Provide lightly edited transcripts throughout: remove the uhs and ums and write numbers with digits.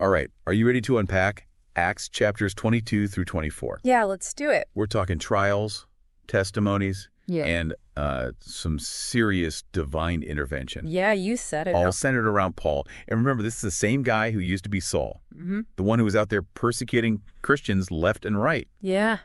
All right. Are you ready to unpack Acts chapters 22 through 24? Yeah, let's do it. We're talking trials, testimonies, Yeah. and some serious divine intervention. Yeah, you said it. All centered around Paul. And remember, this is the same guy who used to be Saul, the one who was out there persecuting Christians left and right. Yeah.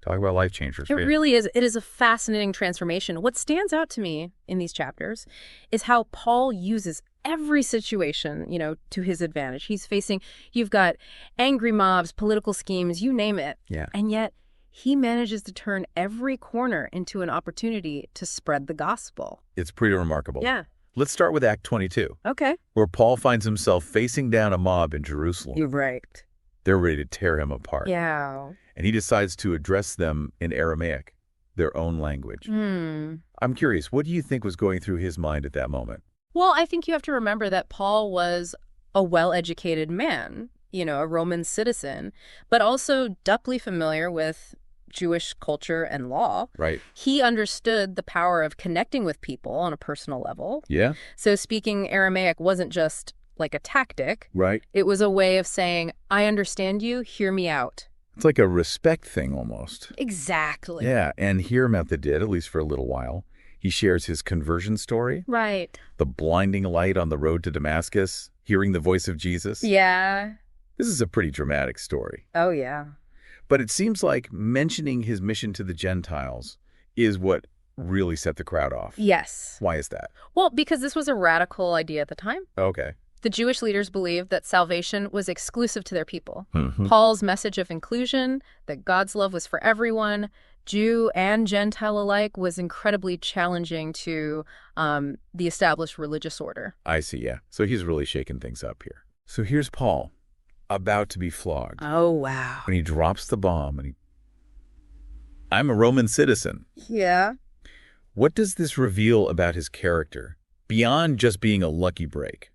Talk about life changers. It really is. It is a fascinating transformation. What stands out to me in these chapters is how Paul uses every situation, to his advantage. He's facing, you've got angry mobs, political schemes, you name it. Yeah. And yet he manages to turn every corner into an opportunity to spread the gospel. It's pretty remarkable. Yeah. Let's start with Act 22. Okay. Where Paul finds himself facing down a mob in Jerusalem. You're right. They're ready to tear him apart. Yeah. And he decides to address them in Aramaic, their own language. I'm curious, what do you think was going through his mind at that moment? Well, I think you have to remember that Paul was a well-educated man, a Roman citizen, but also doubly familiar with Jewish culture and law. Right. He understood the power of connecting with people on a personal level. Yeah. So speaking Aramaic wasn't just like a tactic. Right. It was a way of saying, I understand you, hear me out. It's like a respect thing almost. Exactly. Yeah, and hear him out the did, at least for a little while. He shares his conversion story. Right. The blinding light on the road to Damascus, hearing the voice of Jesus. Yeah. This is a pretty dramatic story. Oh, yeah. But it seems like mentioning his mission to the Gentiles is what really set the crowd off. Yes. Why is that? Well, because this was a radical idea at the time. Okay. The Jewish leaders believed that salvation was exclusive to their people. Mm-hmm. Paul's message of inclusion, that God's love was for everyone, Jew and Gentile alike, was incredibly challenging to the established religious order. I see, yeah. So he's really shaking things up here. So here's Paul, about to be flogged. Oh, wow. When he drops the bomb and I'm a Roman citizen. Yeah. What does this reveal about his character, beyond just being a lucky break?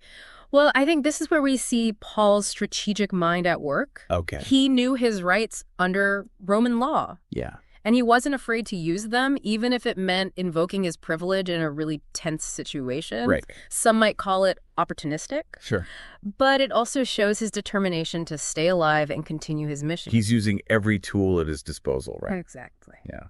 Well, I think this is where we see Paul's strategic mind at work. Okay. He knew his rights under Roman law. Yeah. And he wasn't afraid to use them, even if it meant invoking his privilege in a really tense situation. Right. Some might call it opportunistic. Sure. But it also shows his determination to stay alive and continue his mission. He's using every tool at his disposal, right? Exactly. Yeah.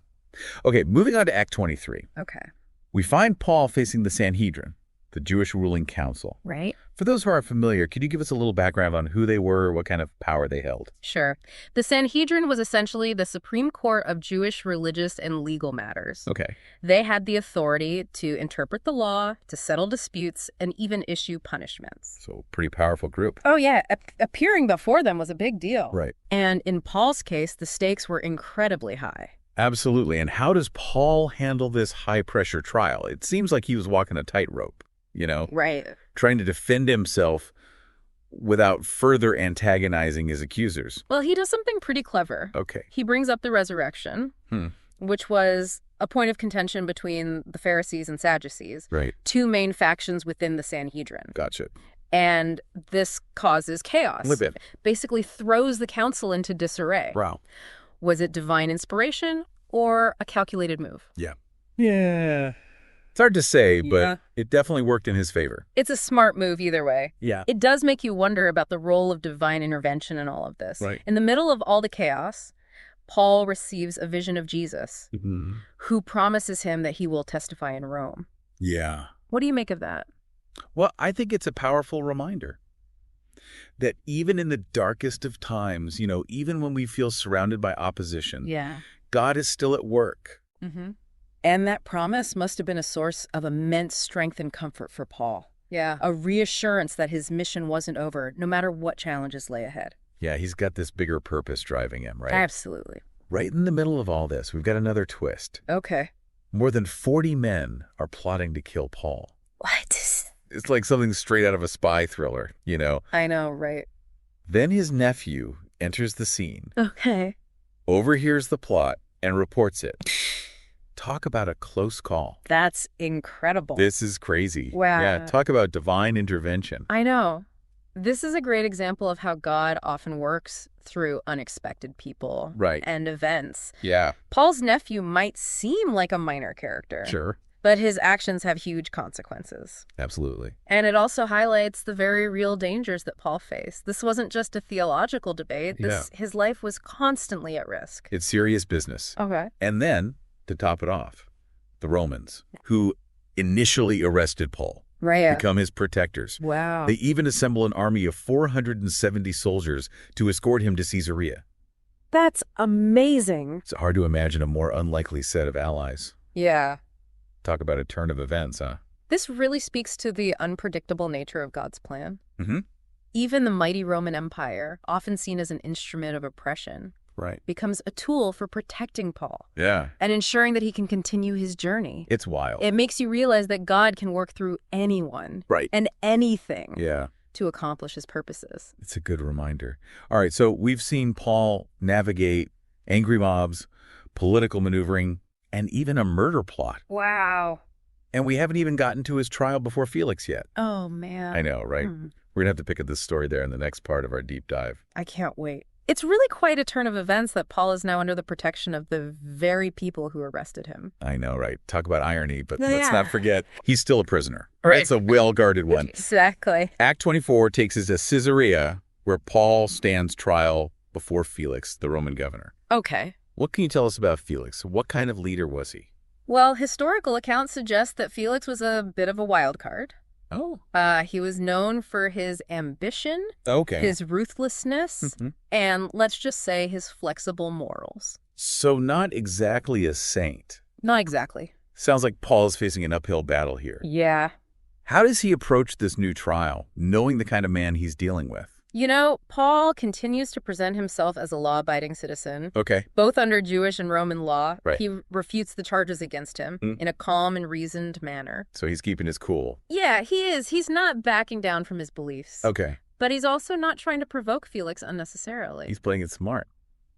Okay, moving on to Act 23. Okay. We find Paul facing the Sanhedrin, the Jewish ruling council. Right. For those who aren't familiar, could you give us a little background on who they were, what kind of power they held? Sure. The Sanhedrin was essentially the Supreme Court of Jewish religious and legal matters. Okay. They had the authority to interpret the law, to settle disputes, and even issue punishments. So pretty powerful group. Oh, yeah. Appearing before them was a big deal. Right. And in Paul's case, the stakes were incredibly high. Absolutely. And how does Paul handle this high-pressure trial? It seems like he was walking a tightrope, Right. trying to defend himself without further antagonizing his accusers. Well, he does something pretty clever. Okay. He brings up the resurrection, which was a point of contention between the Pharisees and Sadducees, Right. two main factions within the Sanhedrin. Gotcha. And this causes chaos. A little bit. Basically throws the council into disarray. Wow. Was it divine inspiration or a calculated move? Yeah. Yeah. It's hard to say, but it definitely worked in his favor. It's a smart move either way. Yeah. It does make you wonder about the role of divine intervention in all of this. Right. In the middle of all the chaos, Paul receives a vision of Jesus, who promises him that he will testify in Rome. Yeah. What do you make of that? Well, I think it's a powerful reminder that even in the darkest of times, even when we feel surrounded by opposition, God is still at work. And that promise must have been a source of immense strength and comfort for Paul. Yeah. A reassurance that his mission wasn't over, no matter what challenges lay ahead. Yeah, he's got this bigger purpose driving him, right? Absolutely. Right in the middle of all this, we've got another twist. Okay. More than 40 men are plotting to kill Paul. What? It's like something straight out of a spy thriller, I know, right? Then his nephew enters the scene, Okay. overhears the plot, and reports it. Talk about a close call. That's incredible. This is crazy. Wow. Yeah, talk about divine intervention. I know. This is a great example of how God often works through unexpected people Right. and events. Yeah. Paul's nephew might seem like a minor character. Sure. But his actions have huge consequences. Absolutely. And it also highlights the very real dangers that Paul faced. This wasn't just a theological debate. His life was constantly at risk. It's serious business. Okay. And then, to top it off, the Romans, who initially arrested Paul, become his protectors. Wow. They even assemble an army of 470 soldiers to escort him to Caesarea. That's amazing. It's hard to imagine a more unlikely set of allies. Yeah. Talk about a turn of events, huh? This really speaks to the unpredictable nature of God's plan. Mm-hmm. Even the mighty Roman Empire, often seen as an instrument of oppression, becomes a tool for protecting Paul. Yeah. And ensuring that he can continue his journey. It's wild. It makes you realize that God can work through anyone. And anything. To accomplish his purposes. It's a good reminder. All right, so we've seen Paul navigate angry mobs, political maneuvering, and even a murder plot. Wow. And we haven't even gotten to his trial before Felix yet. Oh, man. I know, right? We're going to have to pick up this story there in the next part of our deep dive. I can't wait. It's really quite a turn of events that Paul is now under the protection of the very people who arrested him. I know, right? Talk about irony, but let's not forget, he's still a prisoner. It's a well-guarded one. Exactly. Act 24 takes us to Caesarea, where Paul stands trial before Felix, the Roman governor. Okay. What can you tell us about Felix? What kind of leader was he? Well, historical accounts suggest that Felix was a bit of a wild card. Oh. He was known for his ambition, his ruthlessness, and let's just say his flexible morals. So not exactly a saint. Not exactly. Sounds like Paul is facing an uphill battle here. Yeah. How does he approach this new trial, knowing the kind of man he's dealing with? You know, Paul continues to present himself as a law-abiding citizen. Okay. Both under Jewish and Roman law. Right. He refutes the charges against him in a calm and reasoned manner. So he's keeping his cool. Yeah, he is. He's not backing down from his beliefs. Okay. But he's also not trying to provoke Felix unnecessarily. He's playing it smart.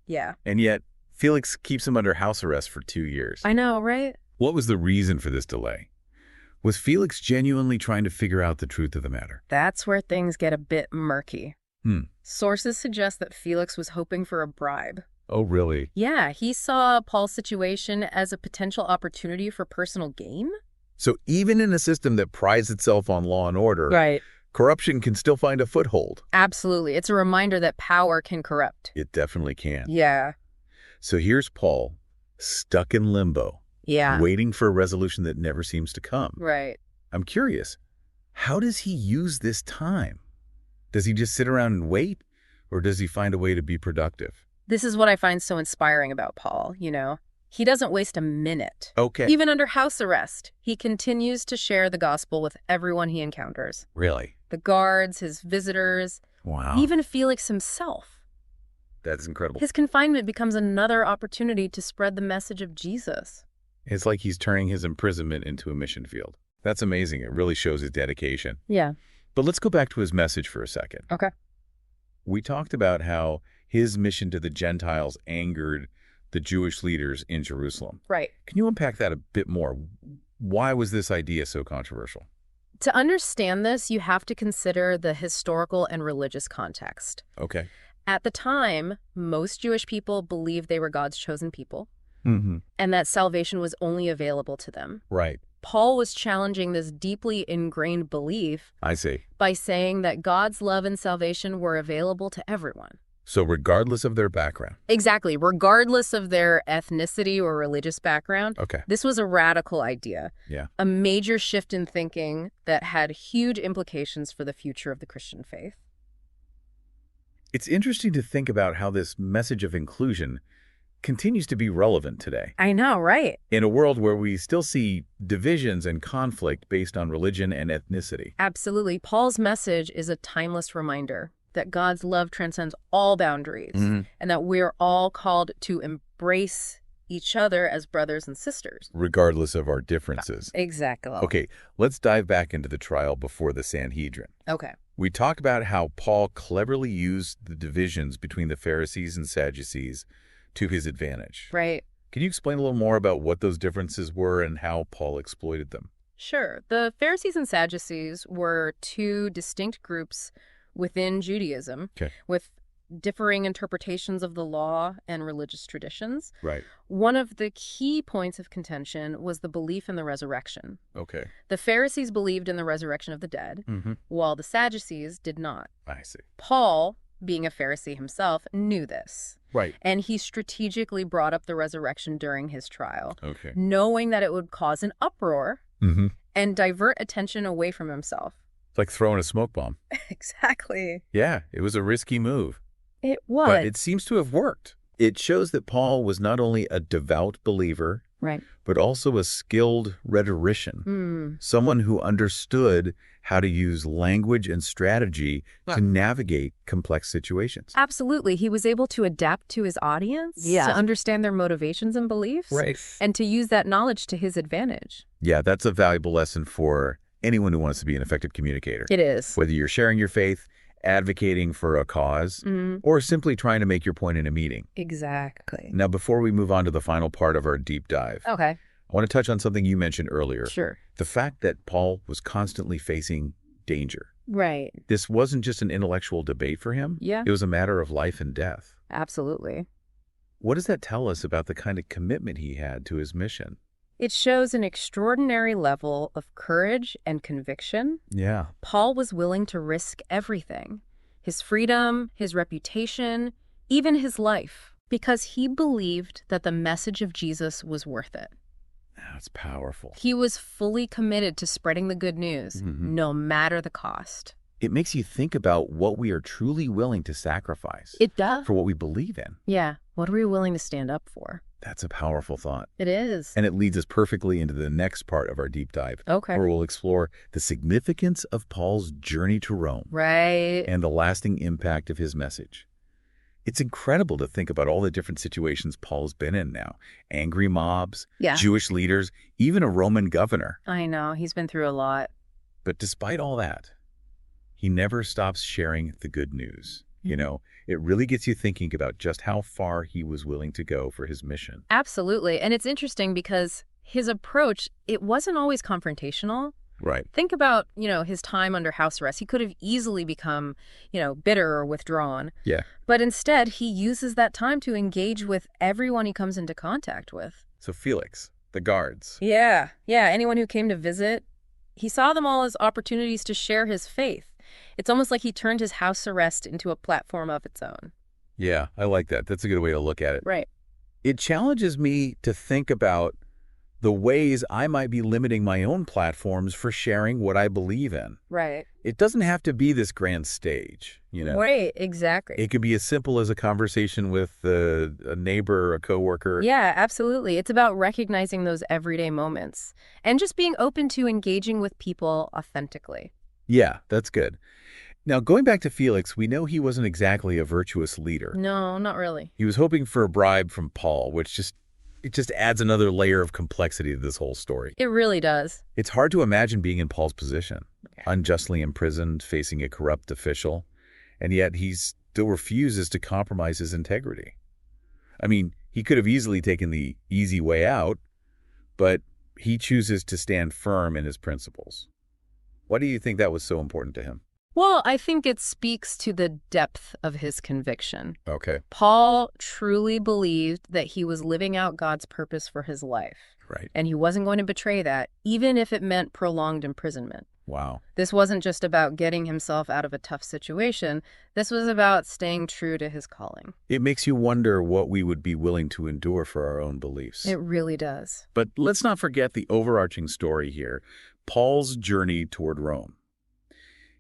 Yeah. And yet, Felix keeps him under house arrest for 2 years. I know, right? What was the reason for this delay? Was Felix genuinely trying to figure out the truth of the matter? That's where things get a bit murky. Sources suggest that Felix was hoping for a bribe. Oh, really? Yeah, he saw Paul's situation as a potential opportunity for personal gain. So even in a system that prides itself on law and order, corruption can still find a foothold. Absolutely. It's a reminder that power can corrupt. It definitely can. Yeah. So here's Paul, stuck in limbo, waiting for a resolution that never seems to come. Right. I'm curious, how does he use this time? Does he just sit around and wait, or does he find a way to be productive? This is what I find so inspiring about Paul, you know. He doesn't waste a minute. Okay. Even under house arrest, he continues to share the gospel with everyone he encounters. Really? The guards, his visitors. Wow. Even Felix himself. That's incredible. His confinement becomes another opportunity to spread the message of Jesus. It's like he's turning his imprisonment into a mission field. That's amazing. It really shows his dedication. Yeah. But let's go back to his message for a second. Okay. We talked about how his mission to the Gentiles angered the Jewish leaders in Jerusalem. Right. Can you unpack that a bit more? Why was this idea so controversial? To understand this, you have to consider the historical and religious context. Okay. At the time, most Jewish people believed they were God's chosen people, and that salvation was only available to them. Right. Paul was challenging this deeply ingrained belief. I see. By saying that God's love and salvation were available to everyone. So regardless of their background. Exactly. Regardless of their ethnicity or religious background. Okay. This was a radical idea. Yeah. A major shift in thinking that had huge implications for the future of the Christian faith. It's interesting to think about how this message of inclusion continues to be relevant today. I know, right? In a world where we still see divisions and conflict based on religion and ethnicity. Absolutely. Paul's message is a timeless reminder that God's love transcends all boundaries and that we're all called to embrace each other as brothers and sisters. Regardless of our differences. Exactly. Okay, let's dive back into the trial before the Sanhedrin. Okay. We talked about how Paul cleverly used the divisions between the Pharisees and Sadducees to his advantage. Right. Can you explain a little more about what those differences were and how Paul exploited them? Sure. The Pharisees and Sadducees were two distinct groups within Judaism with differing interpretations of the law and religious traditions. Right. One of the key points of contention was the belief in the resurrection. Okay. The Pharisees believed in the resurrection of the dead, while the Sadducees did not. I see. Paul, being a Pharisee himself, knew this. Right. And he strategically brought up the resurrection during his trial, Okay. knowing that it would cause an uproar and divert attention away from himself. It's like throwing a smoke bomb. Exactly. Yeah, it was a risky move. It was. But it seems to have worked. It shows that Paul was not only a devout believer, right, but also a skilled rhetorician, someone who understood how to use language and strategy to navigate complex situations. Absolutely. He was able to adapt to his audience, to understand their motivations and beliefs, and to use that knowledge to his advantage. Yeah, that's a valuable lesson for anyone who wants to be an effective communicator. It is. Whether you're sharing your faith, advocating for a cause, or simply trying to make your point in a meeting. Exactly. Now, before we move on to the final part of our deep dive, okay, I want to touch on something you mentioned earlier. Sure. The fact that Paul was constantly facing danger. Right. This wasn't just an intellectual debate for him. Yeah. It was a matter of life and death. Absolutely. What does that tell us about the kind of commitment he had to his mission? It shows an extraordinary level of courage and conviction. Yeah. Paul was willing to risk everything, his freedom, his reputation, even his life, because he believed that the message of Jesus was worth it. That's powerful. He was fully committed to spreading the good news, no matter the cost. It makes you think about what we are truly willing to sacrifice. It does. For what we believe in. Yeah. What are we willing to stand up for? That's a powerful thought. It is. And it leads us perfectly into the next part of our deep dive. Okay. Where we'll explore the significance of Paul's journey to Rome. Right. And the lasting impact of his message. It's incredible to think about all the different situations Paul's been in now. Angry mobs, Jewish leaders, even a Roman governor. I know. He's been through a lot. But despite all that, he never stops sharing the good news. You know, it really gets you thinking about just how far he was willing to go for his mission. Absolutely. And it's interesting because his approach, it wasn't always confrontational. Right. Think about, his time under house arrest. He could have easily become, bitter or withdrawn. Yeah. But instead, he uses that time to engage with everyone he comes into contact with. So Felix, the guards. Yeah. Yeah. Anyone who came to visit, he saw them all as opportunities to share his faith. It's almost like he turned his house arrest into a platform of its own. Yeah, I like that. That's a good way to look at it. Right. It challenges me to think about the ways I might be limiting my own platforms for sharing what I believe in. Right. It doesn't have to be this grand stage, Right, exactly. It could be as simple as a conversation with a neighbor or a coworker. Yeah, absolutely. It's about recognizing those everyday moments and just being open to engaging with people authentically. Yeah, that's good. Now, going back to Felix, we know he wasn't exactly a virtuous leader. No, not really. He was hoping for a bribe from Paul, which just adds another layer of complexity to this whole story. It really does. It's hard to imagine being in Paul's position, unjustly imprisoned, facing a corrupt official, and yet he still refuses to compromise his integrity. I mean, he could have easily taken the easy way out, but he chooses to stand firm in his principles. Why do you think that was so important to him? Well, I think it speaks to the depth of his conviction. Okay. Paul truly believed that he was living out God's purpose for his life. Right. And he wasn't going to betray that, even if it meant prolonged imprisonment. Wow. This wasn't just about getting himself out of a tough situation. This was about staying true to his calling. It makes you wonder what we would be willing to endure for our own beliefs. It really does. But let's not forget the overarching story here, Paul's journey toward Rome.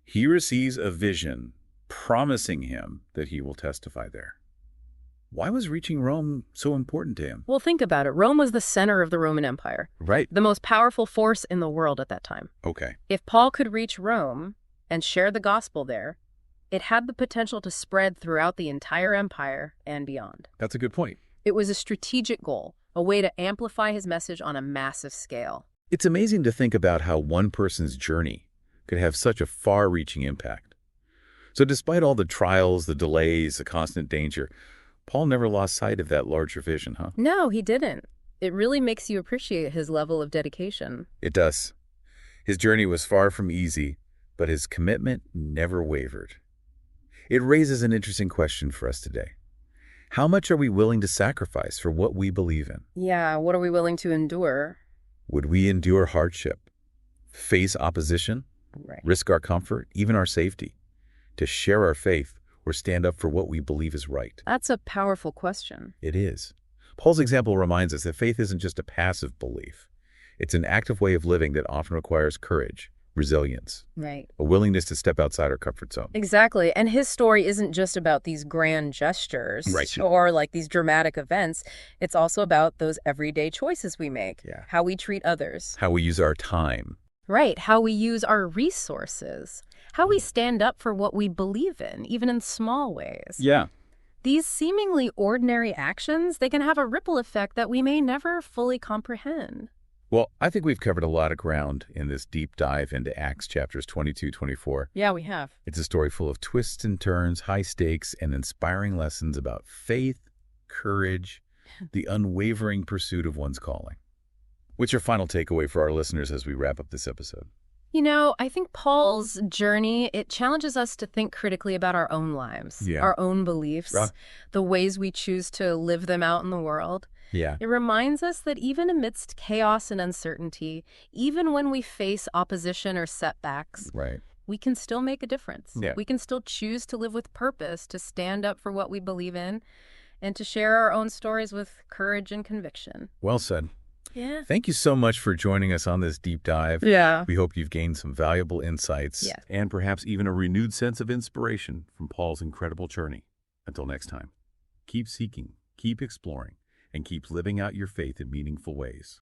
He receives a vision promising him that he will testify there. Why was reaching Rome so important to him? Well, think about it. Rome was the center of the Roman Empire. Right. The most powerful force in the world at that time. Okay. If Paul could reach Rome and share the gospel there, it had the potential to spread throughout the entire empire and beyond. That's a good point. It was a strategic goal, a way to amplify his message on a massive scale. It's amazing to think about how one person's journey could have such a far-reaching impact. So despite all the trials, the delays, the constant danger, Paul never lost sight of that larger vision, huh? No, he didn't. It really makes you appreciate his level of dedication. It does. His journey was far from easy, but his commitment never wavered. It raises an interesting question for us today. How much are we willing to sacrifice for what we believe in? Yeah, what are we willing to endure? Would we endure hardship, face opposition, Right. risk our comfort, even our safety, to share our faith or stand up for what we believe is right? That's a powerful question. It is. Paul's example reminds us that faith isn't just a passive belief. It's an active way of living that often requires courage, resilience, Right. a willingness to step outside our comfort zone. Exactly. And his story isn't just about these grand gestures Right. or like these dramatic events. It's also about those everyday choices we make, Yeah. how we treat others. How we use our time. Right. How we use our resources, how we stand up for what we believe in, even in small ways. Yeah. These seemingly ordinary actions, they can have a ripple effect that we may never fully comprehend. Well, I think we've covered a lot of ground in this deep dive into Acts chapters 22, 24. Yeah, we have. It's a story full of twists and turns, high stakes, and inspiring lessons about faith, courage, the unwavering pursuit of one's calling. What's your final takeaway for our listeners as we wrap up this episode? You know, I think Paul's journey, it challenges us to think critically about our own lives, Yeah. our own beliefs, Right. the ways we choose to live them out in the world. Yeah. It reminds us that even amidst chaos and uncertainty, even when we face opposition or setbacks, Right. we can still make a difference. Yeah. We can still choose to live with purpose, to stand up for what we believe in, and to share our own stories with courage and conviction. Well said. Yeah. Thank you so much for joining us on this deep dive. Yeah. We hope you've gained some valuable insights Yeah. and perhaps even a renewed sense of inspiration from Paul's incredible journey. Until next time, keep seeking, keep exploring, and keep living out your faith in meaningful ways.